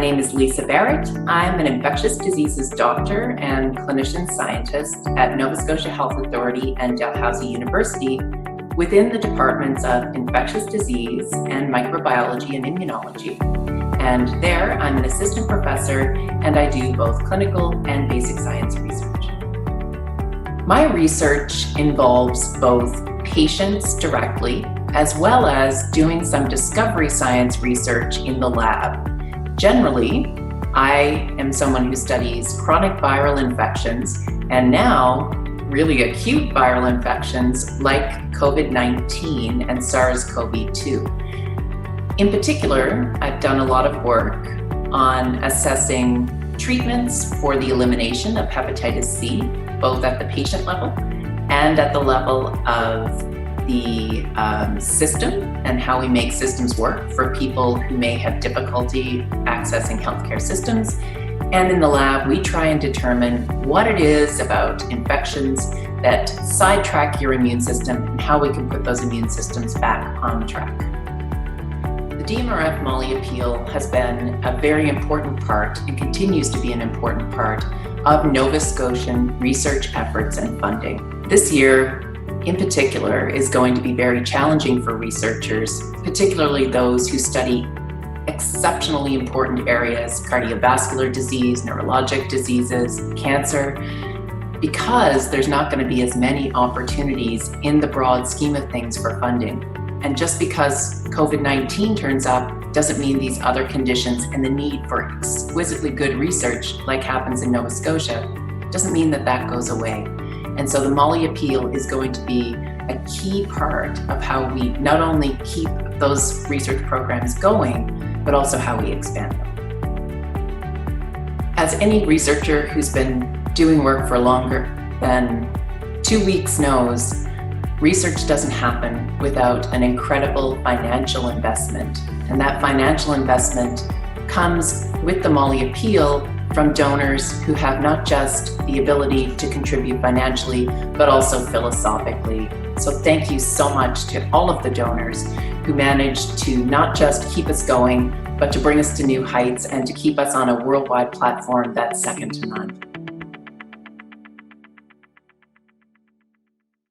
name is Lisa Barrett. I'm an infectious diseases doctor and clinician scientist at Nova Scotia Health Authority and Dalhousie University within the departments of infectious disease and microbiology and immunology. And there, I'm an assistant professor and I do both clinical and basic science research. My research involves both patients directly, as well as doing some discovery science research in the lab. Generally, I am someone who studies chronic viral infections and now really acute viral infections like COVID-19 and SARS-CoV-2. In particular, I've done a lot of work on assessing treatments for the elimination of hepatitis C, both at the patient level and at the level of the system and how we make systems work for people who may have difficulty accessing healthcare systems. And in the lab, we try and determine what it is about infections that sidetrack your immune system and how we can put those immune systems back on track. The DMRF Molly appeal has been a very important part and continues to be an important part of Nova Scotian research efforts and funding. This year, in particular, is going to be very challenging for researchers, particularly those who study exceptionally important areas, cardiovascular disease, neurologic diseases, cancer, because there's not going to be as many opportunities in the broad scheme of things for funding. And just because COVID-19 turns up doesn't mean these other conditions and the need for exquisitely good research, like happens in Nova Scotia, doesn't mean that that goes away. And so the Molly appeal is going to be a key part of how we not only keep those research programs going, but also how we expand them. As any researcher who's been doing work for longer than 2 weeks knows, research doesn't happen without an incredible financial investment. And that financial investment comes with the Molly appeal from donors who have not just the ability to contribute financially, but also philosophically. So thank you so much to all of the donors who managed to not just keep us going, but to bring us to new heights and to keep us on a worldwide platform that's second to none.